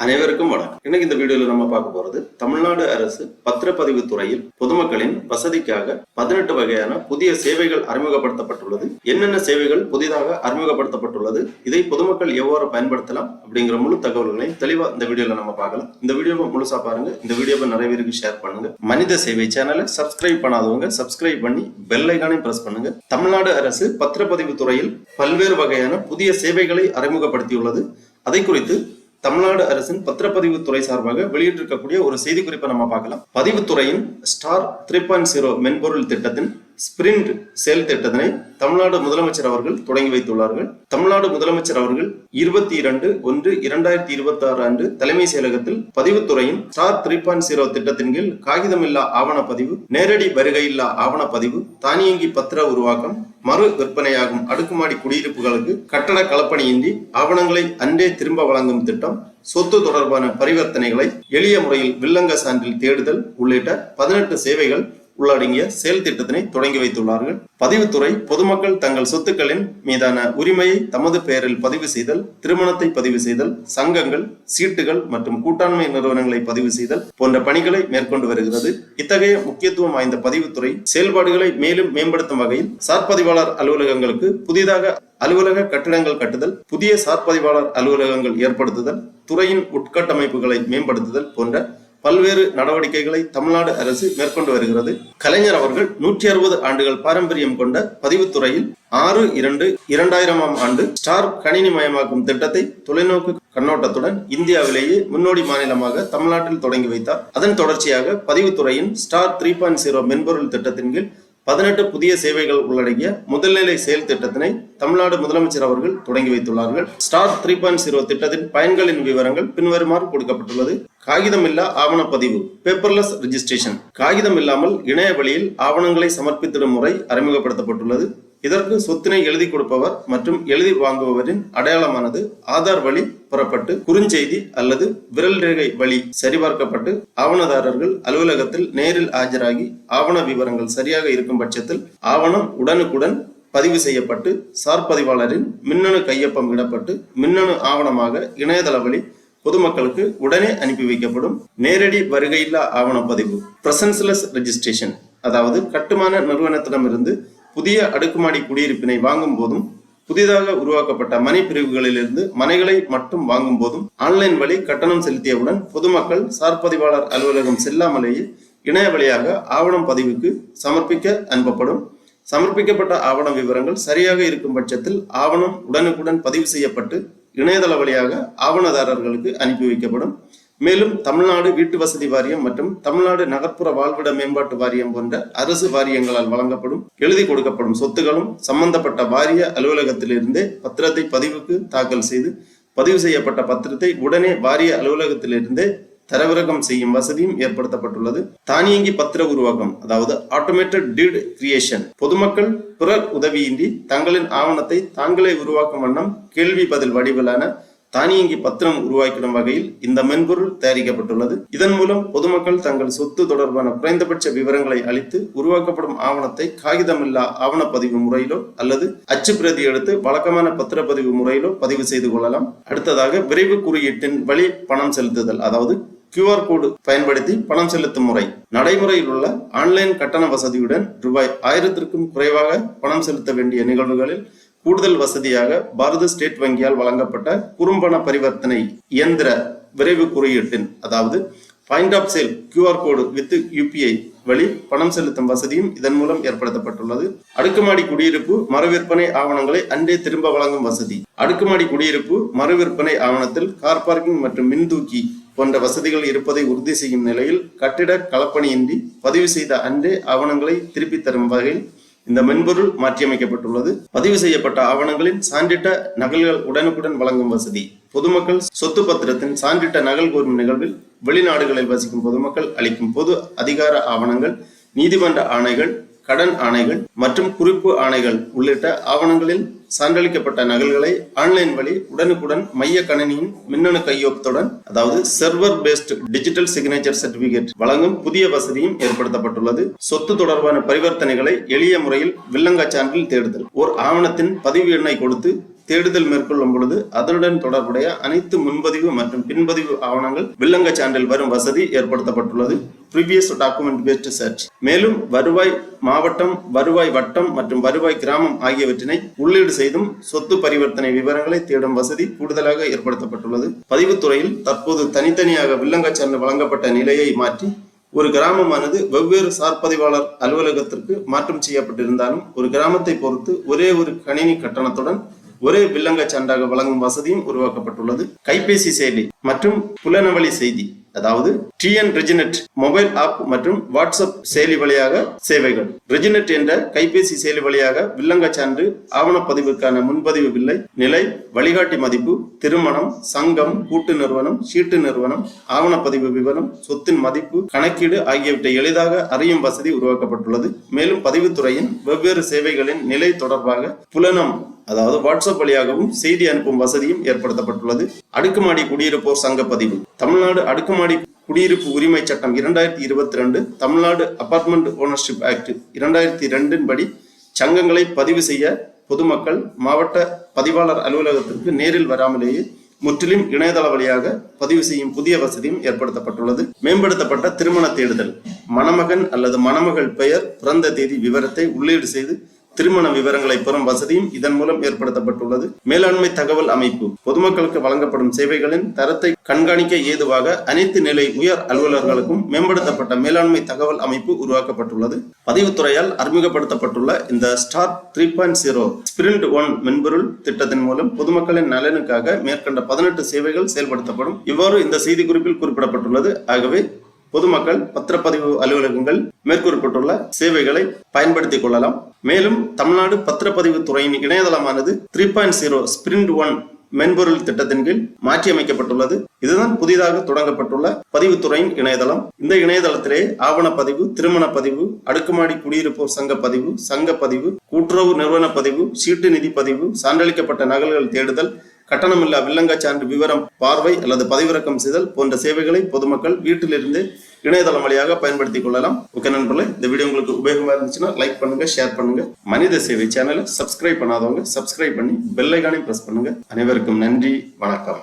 அனைவருக்கும் வணக்கம். இன்னைக்கு இந்த வீடியோல நம்ம பார்க்க போறது தமிழ்நாடு அரசு பத்திரப்பதிவு துறையில் பொதுமக்களின் வசதிக்காக 18 வகையான புதிய சேவைகள் அறிமுகப்படுத்தப்பட்டுள்ளது. என்னென்ன சேவைகள் புதிதாக அறிமுகப்படுத்தப்பட்டுள்ளது, இதை பொதுமக்கள் எவ்வாறு பயன்படுத்தலாம் அப்படிங்கிற முழு தகவல்களை தெளிவா இந்த வீடியோல நம்ம பார்க்கலாம். இந்த வீடியோவை முழுசா பாருங்க. இந்த வீடியோவை நிறைய பேருக்கு ஷேர் பண்ணுங்க. மனித சேவை சேனலை சப்ஸ்கிரைப் பண்ணாதவங்க சப்ஸ்கிரைப் பண்ணி பெல் ஐகானை பிரஸ் பண்ணுங்க. தமிழ்நாடு அரசு பத்திரப்பதிவு துறையில் பல்வேறு வகையான புதிய சேவைகளை அறிமுகப்படுத்தியுள்ளது. அதை குறித்து தமிழ்நாடு அரசின் பத்திரப்பதிவு துறை சார்பாக வெளியிட்டிருக்கக்கூடிய ஒரு செய்தி குறிப்பை நம்ம பார்க்கலாம். பதிவுத்துறையின் ஸ்டார் 3.0 மென்பொருள் திட்டத்தின் ஸ்பிரிண்ட் செயல் திட்டத்தினை தமிழ்நாடு முதலமைச்சர் அவர்கள் தொடங்கி வைத்துள்ளார்கள். தமிழ்நாடு முதலமைச்சர் அவர்கள் 22/1/2026 அன்று தலைமை செயலகத்தில் பதிவுத்துறையின் ஸ்டார் 3.0 திட்டத்தின் கீழ் காகிதமில்லா ஆவணப்பதிவு, நேரடி வருகையில்லா ஆவணப்பதிவு, தானியங்கி பத்திர உருவாக்கம், மறு விற்பனையாகும் அடுக்குமாடி குடியிருப்புகளுக்கு கட்டட களப்பணியின்றி ஆவணங்களை அன்றே திரும்ப வழங்கும் திட்டம், சொத்து தொடர்பான பரிவர்த்தனைகளை எளிய முறையில் வில்லங்க சான்றில் தேடுதல் உள்ளிட்ட 18 சேவைகள் உள்ளடங்கிய செயல் திட்டத்தினை தொடங்கி வைத்துள்ளார்கள். பதிவுத்துறை பொதுமக்கள் தங்கள் சொத்துக்களின் மீதான உரிமையை தமது பெயரில் பதிவு செய்தல், திருமணத்தை பதிவு செய்தல், சங்கங்கள், சீட்டுகள் மற்றும் கூட்டாண்மை நிறுவனங்களை பதிவு செய்தல் போன்ற பணிகளை மேற்கொண்டு வருகிறது. இத்தகைய முக்கியத்துவம் வாய்ந்த பதிவுத்துறை செயல்பாடுகளை மேலும் மேம்படுத்தும் வகையில் சார்பதிவாளர் அலுவலகங்களுக்கு புதிதாக அலுவலக கட்டிடங்கள் கட்டுதல், புதிய சார்பதிவாளர் அலுவலகங்கள் ஏற்படுத்துதல், துறையின் உட்கட்டமைப்புகளை மேம்படுத்துதல் போன்ற பல்வேறு நடவடிக்கைகளை தமிழ்நாடு அரசு மேற்கொண்டு வருகிறது. கலைஞர் அவர்கள் 160 ஆண்டுகள் பாரம்பரியம் கொண்ட பதிவுத்துறையில் 6/2/2000 ஆண்டு ஸ்டார் கணினி மயமாக்கும் திட்டத்தை தொலைநோக்கு கண்ணோட்டத்துடன் இந்தியாவிலேயே முன்னோடி மாநிலமாக தமிழ்நாட்டில் தொடங்கி வைத்தார். அதன் தொடர்ச்சியாக பதிவுத்துறையின் ஸ்டார் 3.0 மென்பொருள் திட்டத்தின் கீழ் 18 புதிய சேவைகள் உள்ளடங்கிய முதல்நிலை செயல் திட்டத்தினை தமிழ்நாடு முதலமைச்சர் அவர்கள் தொடங்கி வைத்துள்ளார்கள். ஸ்டார் 3.0 திட்டத்தின் பயன்களின் விவரங்கள் பின்வருமாறு கொடுக்கப்பட்டுள்ளது. காகிதமில்லா ஆவணப்பதிவு, பேப்பர்லெஸ் ரெஜிஸ்ட்ரேஷன். காகிதம் இல்லாமல் இணைய வழியில் ஆவணங்களை சமர்ப்பித்திடும் முறை அறிமுகப்படுத்தப்பட்டுள்ளது. இதற்கு சொத்தினை எழுதி கொடுப்பவர் மற்றும் எழுதி வாங்குபவரின் அடையாளமானது ஆதார் வழி பெறப்பட்டு குறுஞ்செய்தி அல்லது விரல் ரேகை வழி சரிபார்க்கப்பட்டு ஆவணதாரர்கள் அலுவலகத்தில் நேரில் ஆஜராகி ஆவண விவரங்கள் சரியாக இருக்கும் பட்சத்தில் ஆவணம் உடனுக்குடன் பதிவு செய்யப்பட்டு சார்பதிவாளரின் மின்னணு கையொப்பம் இடப்பட்டு மின்னணு ஆவணமாக இணையதள வழி பொதுமக்களுக்கு உடனே அனுப்பி வைக்கப்படும். நேரடி வருகையில்லா ஆவணப்பதிவு, பிரசன்ஸ்லெஸ் ரெஜிஸ்ட்ரேஷன், அதாவது கட்டுமான நிறுவனத்திடமிருந்து புதிய அடுக்குமாடி குடியிருப்பினை வாங்கும் போதும் புதிதாக உருவாக்கப்பட்ட மனை பிரிவுகளிலிருந்து மனைகளை மட்டும் வாங்கும் போதும் ஆன்லைன் வழி கட்டணம் செலுத்தியவுடன் பொதுமக்கள் சார்பதிவாளர் அலுவலகம் செல்லாமலேயே இணைய வழியாக ஆவணம் பதிவுக்கு சமர்ப்பிக்க அனுப்பப்படும். சமர்ப்பிக்கப்பட்ட ஆவண விவரங்கள் சரியாக இருக்கும் பட்சத்தில் ஆவணம் உடனுக்குடன் பதிவு செய்யப்பட்டு இணையதள வழியாக ஆவணதாரர்களுக்கு அனுப்பி வைக்கப்படும். மேலும் தமிழ்நாடு வீட்டு வசதி வாரியம் மற்றும் தமிழ்நாடு நகர்ப்புற வாழ்விட மேம்பாட்டு வாரியம் போன்ற அரசு வாரியங்களால் வழங்கப்படும் எழுதி கொடுக்கப்படும் சொத்துகளும் சம்பந்தப்பட்ட வாரிய அலுவலகத்திலிருந்தே பத்திரத்தை பதிவுக்கு தாக்கல் செய்து பதிவு செய்யப்பட்ட பத்திரத்தை உடனே வாரிய அலுவலகத்திலிருந்தே தரவிறக்கம் செய்யும் வசதியும் ஏற்படுத்தப்பட்டுள்ளது. தானியங்கி பத்திர உருவாக்கம், அதாவது ஆட்டோமேட்டட் டீட் கிரியேஷன். பொதுமக்கள் பிறர் உதவியின்றி தங்களின் ஆவணத்தை தாங்களே உருவாக்கும் வண்ணம் கேள்வி பதில் வடிவிலான தானியங்கி பத்திரம் உருவாக்கிடும் வகையில் இந்த மென்பொருள் தயாரிக்கப்பட்டுள்ளது. இதன் மூலம் பொதுமக்கள் தங்கள் சொத்து தொடர்பான குறைந்தபட்ச விவரங்களை அளித்து உருவாக்கப்படும் ஆவணத்தை காகிதமில்லா ஆவணப்பதிவு முறையிலோ அல்லது அச்சு பிரதி எடுத்து வழக்கமான பத்திரப்பதிவு முறையிலோ பதிவு செய்து கொள்ளலாம். அடுத்ததாக விரைவு குறியீட்டின் வழி பணம் செலுத்துதல், அதாவது QR கோடு பயன்படுத்தி பணம் செலுத்தும் முறை. நடைமுறையில் உள்ள ஆன்லைன் கட்டண வசதியுடன் ரூபாய் 1000க்கும் குறைவாக பணம் செலுத்த வேண்டிய நிகழ்வுகளில் கூடுதல் வசதியாக பாரத ஸ்டேட் வங்கியால் வழங்கப்பட்ட குறும்பண பரிவர்த்தனை இயந்திர விரைவு குறியீட்டின், அதாவது point of sale QR code with UPI வழி பணம் செலுத்தும் வசதியும் இதன் மூலம் ஏற்படுத்தப்பட்டுள்ளது. அடுக்குமாடி குடியிருப்பு மறு விற்பனை ஆவணங்களை அன்றே திரும்ப வழங்கும் வசதி. அடுக்குமாடி குடியிருப்பு மறு விற்பனை ஆவணத்தில் கார் பார்க்கிங் மற்றும் மின்தூக்கி போன்ற வசதிகள் இருப்பதை உறுதி செய்யும் நிலையில் கட்டிட களப்பணியின்றி பதிவு செய்த அன்றே ஆவணங்களை திருப்பி தரும் வகையில் இந்த மென்பொருள் மாற்றியமைக்கப்பட்டுள்ளது. பதிவு செய்யப்பட்ட ஆவணங்களின் சான்றிட்ட நகல்கள் உடனுக்குடன் வழங்கும் வசதி. பொதுமக்கள் சொத்து பத்திரத்தின் சான்றிட்ட நகல் கோரும் நிகழ்வில் வெளிநாடுகளில் வசிக்கும் பொதுமக்கள் அளிக்கும் பொது அதிகார ஆவணங்கள், நீதிமன்ற ஆணைகள், கடன் ஆணைகள் மற்றும் குறிப்பு ஆணைகள் உள்ளிட்ட ஆவணங்களில் சான்றளிக்கப்பட்ட நகல்களை ஆன்லைன் வழி உடனுக்குடன் மைய கணினியின் மின்னணு கையொப்பத்துடன், அதாவது server based digital signature certificate வழங்கும் புதிய வசதியும் ஏற்படுத்தப்பட்டுள்ளது. சொத்து தொடர்பான பரிவர்த்தனைகளை எளிய முறையில் வில்லங்க சான்றில் தேடுதல். ஓர் ஆவணத்தின் பதிவு எண்ணை கொடுத்து தேடுதல் மேற்கொள்ளும் பொழுது அதனுடன் தொடர்புடைய அனைத்து முன்பதிவு மற்றும் பின்பதிவு ஆவணங்கள் வில்லங்க சான்றில் வரும் வசதி ஏற்படுத்தப்பட்டுள்ளது. Previous document based search. மேலும் வருவாய் மாவட்டம், வருவாய் வட்டம் மற்றும் வருவாய் கிராமம் ஆகியவற்றினை உள்ளீடு செய்தும் சொத்து பரிவர்த்தனை விவரங்களை தேடும் வசதி கூடுதலாக ஏற்படுத்தப்பட்டுள்ளது. பதிவுத்துறையில் தற்போது தனித்தனியாக வில்லங்க சான்று வழங்கப்பட்ட நிலையை மாற்றி ஒரு கிராமமானது வெவ்வேறு சார் பதிவாளர் அலுவலகத்திற்கு மாற்றம் செய்யப்பட்டிருந்தாலும் ஒரு கிராமத்தை பொறுத்து ஒரே ஒரு கணினி கட்டணத்துடன் ஒரே வில்லங்க சான்றாக வழங்கும் வசதியும் உருவாக்கப்பட்டுள்ளது. கைபேசி செயலி மற்றும் புலனவழி செய்தி, அதாவது டிஎன் ரெஜினெட் மொபைல் ஆப் மற்றும் வாட்ஸ்அப் செயலி வழியாக சேவைகள். ரெஜினெட் என்ற கைபேசி செயலி வழியாக வில்லங்க சான்று ஆவணப்பதிவுக்கான முன்பதிவு வில்லை, நிலை, வழிகாட்டி மதிப்பு, திருமணம், சங்கம், கூட்டு நிறுவனம், சீட்டு நிறுவனம், ஆவணப்பதிவு விவரம், சொத்தின் மதிப்பு, கணக்கீடு ஆகியவற்றை எளிதாக அறியும் வசதி உருவாக்கப்பட்டுள்ளது. மேலும் பதிவுத்துறையின் வெவ்வேறு சேவைகளின் நிலை தொடர்பாக புலனம், அதாவது வாட்ஸ்அப் வழியாகவும் செய்தி அனுப்பும் வசதியும் ஏற்படுத்தப்பட்டுள்ளது. அடுக்குமாடி குடியிருப்போர் சங்க பதிவு. தமிழ்நாடு அடுக்குமாடி குடியிருப்பு உரிமை சட்டம் 2022, தமிழ்நாடு அபார்ட்மெண்ட் ஓனர்ஷிப் ஆக்ட் 2002 படி சங்கங்களை பதிவு செய்ய பொதுமக்கள் மாவட்ட பதிவாளர் அலுவலகத்திற்கு நேரில் வராமலேயே முற்றிலும் இணையதள வழியாக பதிவு செய்யும் புதிய வசதியும் ஏற்படுத்தப்பட்டுள்ளது. மேம்படுத்தப்பட்ட திருமண தேடுதல். மணமகன் அல்லது மணமகள் பெயர், பிறந்த தேதி விவரத்தை உள்ளீடு செய்து திருமண விவரங்களை பெறும் வசதியும் இதன் மூலம் ஏற்படுத்தப்பட்டுள்ளது. மேலாண்மை தகவல் அமைப்பு. பொதுமக்களுக்கு வழங்கப்படும் சேவைகளின் தரத்தை கண்காணிக்க ஏதுவாக அனைத்து நிலை உயர் அலுவலர்களுக்கும் மேம்படுத்தப்பட்ட மேலாண்மை தகவல் அமைப்பு உருவாக்கப்பட்டுள்ளது. பதிவுத்துறையால் அறிமுகப்படுத்தப்பட்டுள்ள இந்த ஸ்டார் 3.0 ஸ்பிரிண்ட் 1 மென்பொருள் திட்டத்தின் மூலம் பொதுமக்களின் நலனுக்காக மேற்கண்ட 18 சேவைகள் செயல்படுத்தப்படும். இவ்வாறு இந்த செய்திக்குறிப்பில் குறிப்பிடப்பட்டுள்ளது. ஆகவே பொதுமக்கள் பத்திரப்பதிவு அலுவலகங்கள் மேற்கூறப்பட்டுள்ள சேவைகளை பயன்படுத்திக் கொள்ளலாம். மேலும் தமிழ்நாடு பத்திரப்பதிவு துறையின் இணையதளமானது 3.0 ஸ்பிரிண்ட் 1 மென்பொருள் திட்டத்தின் கீழ் மாற்றியமைக்கப்பட்டுள்ளது. இதுதான் புதிதாக தொடங்கப்பட்டுள்ள பதிவுத்துறையின் இணையதளம். இந்த இணையதளத்திலே ஆவணப்பதிவு, திருமண பதிவு, அடுக்குமாடி குடியிருப்போர் சங்க பதிவு, சங்க பதிவு, கூட்டுறவு நிறுவன பதிவு, சீட்டு நிதி பதிவு, சான்றளிக்கப்பட்ட நகல்கள் தேடுதல், கட்டணமில்லா வில்லங்க சான்று விவரம் பார்வை அல்லது பதிவிறக்கம் செய்தல் போன்ற சேவைகளை பொதுமக்கள் வீட்டிலிருந்து இணையதளம் வழியாக பயன்படுத்திக் கொள்ளலாம். ஓகே நண்பர்களே, இந்த வீடியோ உங்களுக்கு உபயோகமா இருந்துச்சுன்னா லைக் பண்ணுங்க, ஷேர் பண்ணுங்க. மனித சேவை சேனலை சப்ஸ்கிரைப் பண்ணாதவங்க சப்ஸ்கிரைப் பண்ணி பெல் ஐகானையும் பிரஸ் பண்ணுங்க. அனைவருக்கும் நன்றி, வணக்கம்.